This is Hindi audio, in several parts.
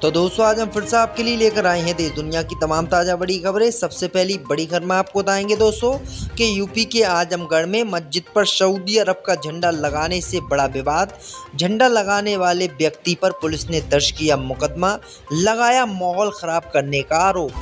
तो दोस्तों आज हम फिर से आपके लिए लेकर आए हैं देश दुनिया की तमाम ताज़ा बड़ी खबरें। सबसे पहली बड़ी खबर में आपको बताएंगे दोस्तों कि यूपी के आजमगढ़ में मस्जिद पर सऊदी अरब का झंडा लगाने से बड़ा विवाद। झंडा लगाने वाले व्यक्ति पर पुलिस ने दर्ज किया मुकदमा, लगाया माहौल खराब करने का आरोप।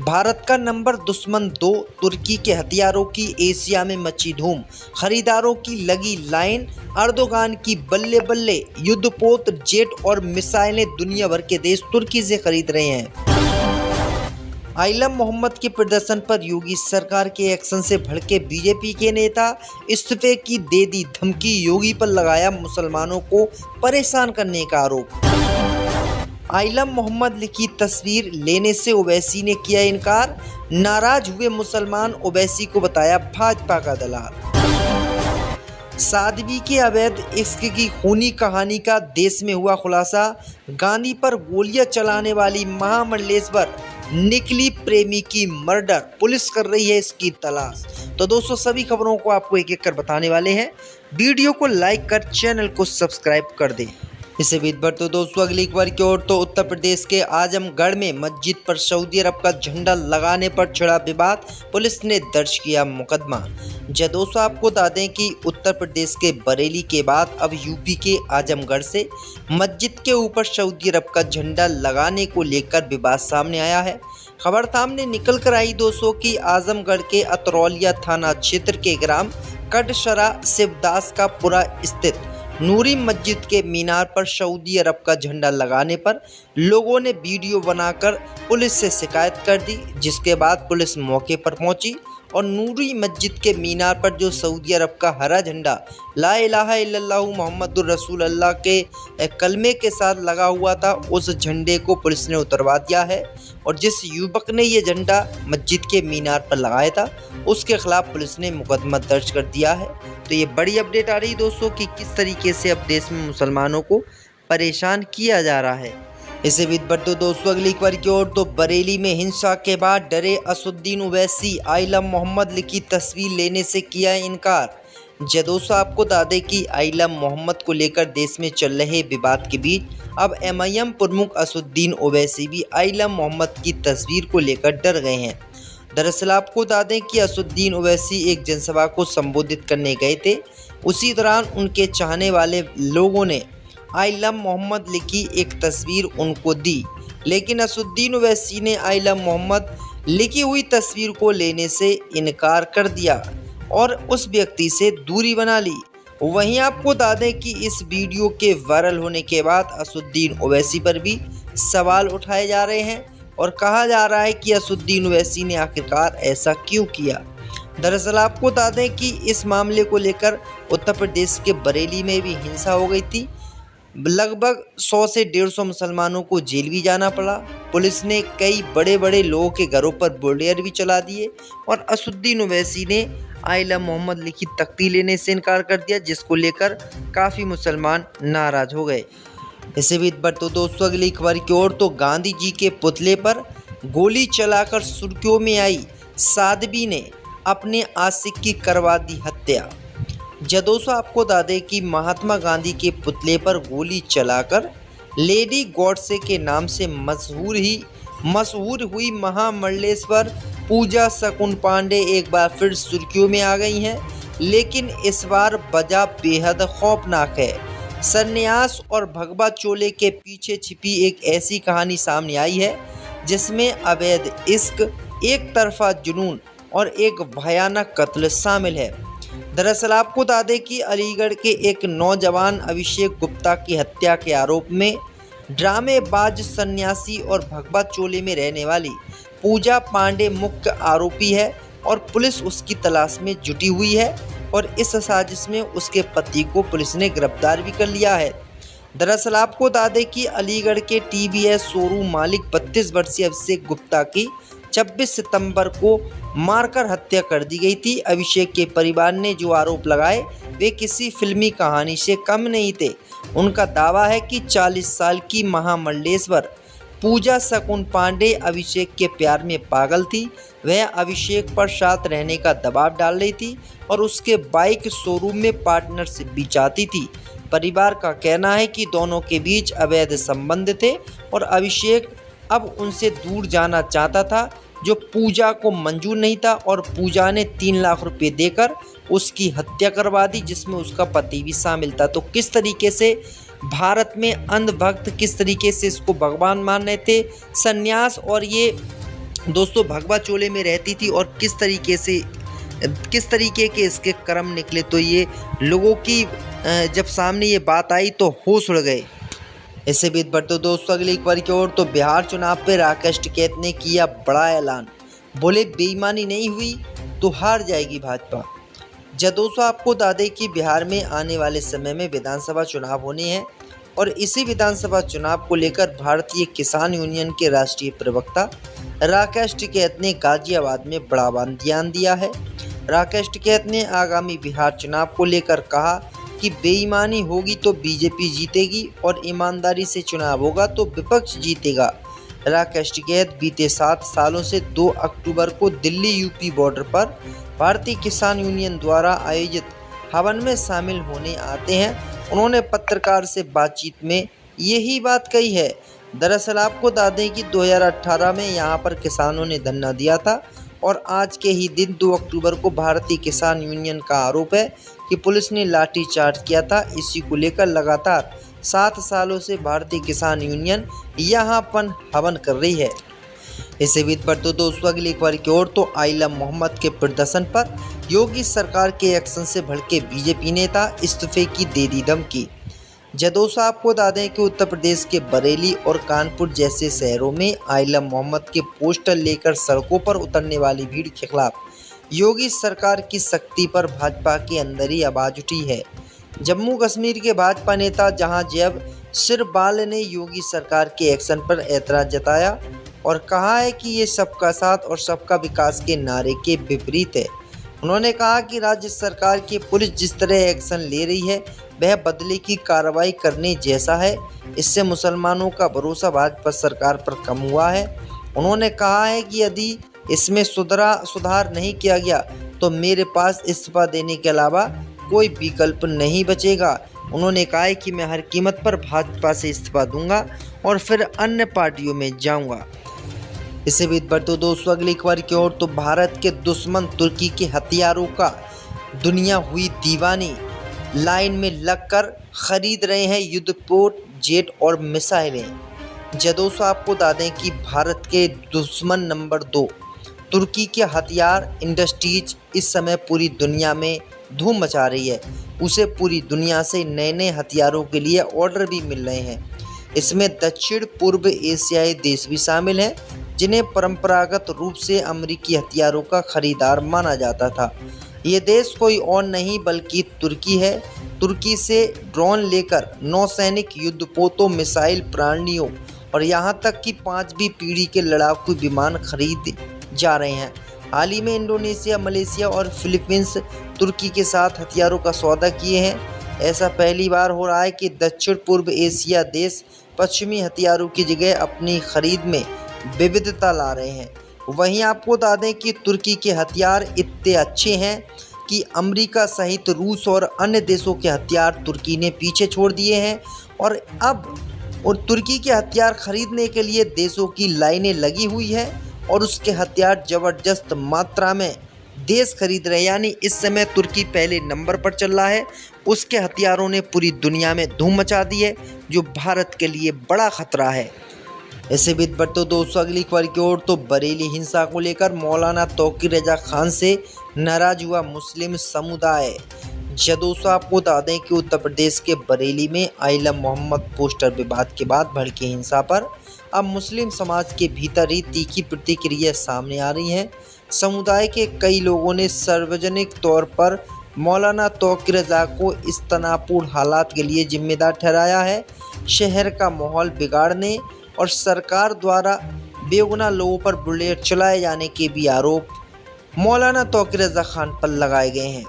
भारत का नंबर दुश्मन 2 तुर्की के हथियारों की एशिया में मची धूम, खरीदारों की लगी लाइन। अर्दोगान की बल्ले बल्ले, युद्धपोत, जेट और मिसाइलें दुनिया भर के देश तुर्की से खरीद रहे हैं। आइलम मोहम्मद के प्रदर्शन पर योगी सरकार के एक्शन से भड़के बीजेपी के नेता, इस्तीफे की दे दी धमकी, योगी पर लगाया मुसलमानों को परेशान करने का आरोप। आइलम मोहम्मद लिखी तस्वीर लेने से ओवैसी ने किया इनकार, नाराज हुए मुसलमान ओवैसी को बताया भाजपा का दलाल। साध्वी के अवैध इश्क की खूनी कहानी का देश में हुआ खुलासा, गांधी पर गोलियां चलाने वाली महामंडलेश्वर निकली प्रेमी की मर्डर, पुलिस कर रही है इसकी तलाश। तो दोस्तों सभी खबरों को आपको एक एक कर बताने वाले हैं, वीडियो को लाइक कर चैनल को सब्सक्राइब कर दें। इसे बीत भर तो दोस्तों अगली खबर की ओर तो उत्तर प्रदेश के आजमगढ़ में मस्जिद पर सऊदी अरब का झंडा लगाने पर छिड़ा विवाद, पुलिस ने दर्ज किया मुकदमा। दोस्तों आपको बता दें कि उत्तर प्रदेश के बरेली के बाद अब यूपी के आजमगढ़ से मस्जिद के ऊपर सऊदी अरब का झंडा लगाने को लेकर विवाद सामने आया है। खबर सामने निकल कर आई दोस्तों कि आजमगढ़ के अतरौलिया थाना क्षेत्र के ग्राम कटशरा शिवदास का पुरा स्थित नूरी मस्जिद के मीनार पर सऊदी अरब का झंडा लगाने पर लोगों ने वीडियो बनाकर पुलिस से शिकायत कर दी, जिसके बाद पुलिस मौके पर पहुंची और नूरी मस्जिद के मीनार पर जो सऊदी अरब का हरा झंडा ला इलाहा इल्लल्लाहु मुहम्मदुर रसूल अल्लाह के कलमे के साथ लगा हुआ था, उस झंडे को पुलिस ने उतरवा दिया है। और जिस युवक ने ये झंडा मस्जिद के मीनार पर लगाया था उसके खिलाफ पुलिस ने मुकदमा दर्ज कर दिया है। तो ये बड़ी अपडेट आ रही दोस्तों कि किस तरीके से अब देश में मुसलमानों को परेशान किया जा रहा है। इसे बीत बढ़ तो दोस्तों अगली खबर की ओर तो बरेली में हिंसा के बाद डरे असुद्दीन ओवैसी, आइलम मोहम्मद लिखी तस्वीर लेने से किया इनकार। दोस्तों आपको बता दें कि आइलम मोहम्मद को लेकर देश में चल रहे विवाद के बीच अब एमआईएम प्रमुख असुद्दीन ओवैसी भी आइलम मोहम्मद की तस्वीर को लेकर डर गए हैं। दरअसल आपको बता दें कि असुद्दीन ओवैसी एक जनसभा को संबोधित करने गए थे, उसी दौरान उनके चाहने वाले लोगों ने आइलम मोहम्मद लिखी एक तस्वीर उनको दी, लेकिन असुद्दीन ओवैसी ने आइलम मोहम्मद लिखी हुई तस्वीर को लेने से इनकार कर दिया और उस व्यक्ति से दूरी बना ली। वहीं आपको बता दें कि इस वीडियो के वायरल होने के बाद असुद्दीन ओवैसी पर भी सवाल उठाए जा रहे हैं और कहा जा रहा है कि असुद्दीन ओवैसी ने आखिरकार ऐसा क्यों किया। दरअसल आपको बता दें कि इस मामले को लेकर उत्तर प्रदेश के बरेली में भी हिंसा हो गई थी, लगभग 100 से 150 मुसलमानों को जेल भी जाना पड़ा। पुलिस ने कई बड़े बड़े लोगों के घरों पर बुलडोजर भी चला दिए और असुद्दीन ओवैसी ने आइलम मोहम्मद लिखी तख्ती लेने से इनकार कर दिया, जिसको लेकर काफ़ी मुसलमान नाराज हो गए। इसे भी बढ़ तो दोस्तों अगली खबर की ओर तो गांधी जी के पुतले पर गोली चलाकर सुर्खियों में आई साध्वी ने अपने आशिक की करवा दी हत्या। दोस्तों आपको बता दें कि महात्मा गांधी के पुतले पर गोली चलाकर लेडी गॉडसे के नाम से मशहूर हुई महामंडलेश्वर पूजा शकुन पांडे एक बार फिर सुर्खियों में आ गई हैं, लेकिन इस बार वजह बेहद खौफनाक है। सन्यास और भगवा चोले के पीछे छिपी एक ऐसी कहानी सामने आई है जिसमें अवैध इश्क, एक तरफा जुनून और एक भयानक कत्ल शामिल है। दरअसल आपको बता दें कि अलीगढ़ के एक नौजवान अभिषेक गुप्ता की हत्या के आरोप में ड्रामेबाज सन्यासी और भगवा चोले में रहने वाली पूजा पांडे मुख्य आरोपी है और पुलिस उसकी तलाश में जुटी हुई है और इस साजिश में उसके पति को पुलिस ने गिरफ्तार भी कर लिया है। दरअसल आपको बता दें कि अलीगढ़ के टीवीएस शोरूम मालिक 32 वर्षीय अभिषेक गुप्ता की 26 सितंबर को मारकर हत्या कर दी गई थी। अभिषेक के परिवार ने जो आरोप लगाए वे किसी फिल्मी कहानी से कम नहीं थे। उनका दावा है कि 40 साल की महामंडलेश्वर पूजा शकुन पांडे अभिषेक के प्यार में पागल थी। वह अभिषेक पर साथ रहने का दबाव डाल रही थी और उसके बाइक शोरूम में पार्टनरशिप भी चाहती थी। परिवार का कहना है कि दोनों के बीच अवैध संबंध थे और अभिषेक अब उनसे दूर जाना चाहता था, जो पूजा को मंजूर नहीं था और पूजा ने 3 लाख रुपए देकर उसकी हत्या करवा दी, जिसमें उसका पति भी शामिल था। तो किस तरीके से भारत में अंधभक्त किस तरीके से इसको भगवान मान रहे थे, सन्यास, और ये दोस्तों भगवा चोले में रहती थी, और किस तरीके के इसके कर्म निकले। तो ये लोगों की जब सामने ये बात आई तो होश उड़ गए। इससे भी बढ़ते दोस्तों अगली एक बार की ओर, तो बिहार चुनाव पे राकेश टिकैत ने किया बड़ा ऐलान, बोले बेईमानी नहीं हुई तो हार जाएगी भाजपा। जब दोस्तों आपको बता दें कि बिहार में आने वाले समय में विधानसभा चुनाव होने हैं, और इसी विधानसभा चुनाव को लेकर भारतीय किसान यूनियन के राष्ट्रीय प्रवक्ता राकेश टिकैत ने गाजियाबाद में बड़ा बयान दिया है। राकेश टिकैत ने आगामी बिहार चुनाव को लेकर कहा कि बेईमानी होगी तो बीजेपी जीतेगी और ईमानदारी से चुनाव होगा तो विपक्ष जीतेगा। राकेश टिकैत बीते 7 सालों से 2 अक्टूबर को दिल्ली यूपी बॉर्डर पर भारतीय किसान यूनियन द्वारा आयोजित हवन में शामिल होने आते हैं। उन्होंने पत्रकार से बातचीत में यही बात कही है। दरअसल आपको बता दें कि 2018 में यहां पर किसानों ने धरना दिया था, और आज के ही दिन 2 अक्टूबर को भारतीय किसान यूनियन का आरोप है कि पुलिस ने लाठीचार्ज किया था। इसी को लेकर लगातार 7 सालों से भारतीय किसान यूनियन यहां पर हवन कर रही है। इससे भी बढ़ते दोस्तों अगली एक बार की ओर, तो आइलम मोहम्मद के प्रदर्शन पर योगी सरकार के एक्शन से भड़के बीजेपी नेता इस्तीफे की दे दी धमकी। दोस्तों आपको बता दें कि उत्तर प्रदेश के बरेली और कानपुर जैसे शहरों में आइलम मोहम्मद के पोस्टर लेकर सड़कों पर उतरने वाली भीड़ के खिलाफ योगी सरकार की सख्ती पर भाजपा के अंदर ही आवाज उठी है। जम्मू कश्मीर के भाजपा नेता जहांजैब सिरबाल ने योगी सरकार के एक्शन पर ऐतराज जताया और कहा है कि ये सबका साथ और सबका विकास के नारे के विपरीत है। उन्होंने कहा कि राज्य सरकार की पुलिस जिस तरह एक्शन ले रही है वह बदले की कार्रवाई करने जैसा है। इससे मुसलमानों का भरोसा भाजपा सरकार पर कम हुआ है। उन्होंने कहा है कि यदि इसमें सुधार नहीं किया गया तो मेरे पास इस्तीफा देने के अलावा कोई विकल्प नहीं बचेगा। उन्होंने कहा है कि मैं हर कीमत पर भाजपा से इस्तीफा दूंगा और फिर अन्य पार्टियों में जाऊंगा। इससे भी बढ़ते दोस्तों अगली खबर की ओर, तो भारत के दुश्मन तुर्की के हथियारों का दुनिया हुई दीवानी, लाइन में लगकर खरीद रहे हैं युद्धपोत, जेट और मिसाइलें। दोस्तों आपको बता दें कि भारत के दुश्मन नंबर 2 तुर्की के हथियार इंडस्ट्रीज इस समय पूरी दुनिया में धूम मचा रही है। उसे पूरी दुनिया से नए नए हथियारों के लिए ऑर्डर भी मिल रहे हैं। इसमें दक्षिण पूर्व एशियाई देश भी शामिल हैं, जिन्हें परंपरागत रूप से अमेरिकी हथियारों का खरीदार माना जाता था। ये देश कोई और नहीं बल्कि तुर्की है। तुर्की से ड्रोन लेकर नौसैनिक युद्धपोतों, मिसाइल प्रणालियों और यहाँ तक कि 5वीं पीढ़ी के लड़ाकू विमान खरीद जा रहे हैं। हाल ही में इंडोनेशिया, मलेशिया और फिलीपींस तुर्की के साथ हथियारों का सौदा किए हैं। ऐसा पहली बार हो रहा है कि दक्षिण पूर्व एशिया देश पश्चिमी हथियारों की जगह अपनी खरीद में विविधता ला रहे हैं। वहीं आपको बता दें कि तुर्की के हथियार इतने अच्छे हैं कि अमेरिका सहित रूस और अन्य देशों के हथियार तुर्की ने पीछे छोड़ दिए हैं, और तुर्की के हथियार खरीदने के लिए देशों की लाइनें लगी हुई है और उसके हथियार ज़बरदस्त मात्रा में देश खरीद रहे हैं। यानी इस समय तुर्की पहले नंबर पर चल रहा है। उसके हथियारों ने पूरी दुनिया में धूम मचा दी है, जो भारत के लिए बड़ा खतरा है। ऐसे भी बढ़ते दोस्तों अगली खबर की ओर, तो बरेली हिंसा को लेकर मौलाना तौकीर रजा खान से नाराज हुआ मुस्लिम समुदाय। दोस्तों आपको बता दें कि उत्तर प्रदेश के बरेली में आइलम मोहम्मद पोस्टर विवाद के बाद भड़की हिंसा पर अब मुस्लिम समाज के भीतर ही तीखी प्रतिक्रिया सामने आ रही है। समुदाय के कई लोगों ने सार्वजनिक तौर पर मौलाना तौकीर रजा को इस तनावपूर्ण हालात के लिए जिम्मेदार ठहराया है। शहर का माहौल बिगाड़ने और सरकार द्वारा बेगुनाह लोगों पर बुलेट चलाए जाने के भी आरोप मौलाना तौकीर रजा खान पर लगाए गए हैं।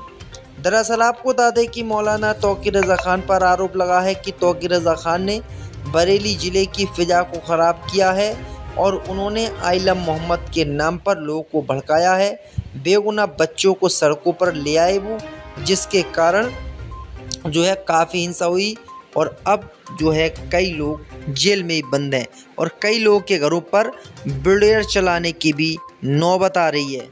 दरअसल आपको बता दें कि मौलाना तौकीर रजा खान पर आरोप लगा है कि तौकीर रजा खान ने बरेली ज़िले की फ़िज़ा को ख़राब किया है और उन्होंने आइलम मोहम्मद के नाम पर लोगों को भड़काया है। बेगुनाह बच्चों को सड़कों पर ले आए वो, जिसके कारण जो है काफ़ी हिंसा हुई और अब जो है कई लोग जेल में ही बंद हैं और कई लोगों के घरों पर बुलडोजर चलाने की भी नौबत आ रही है।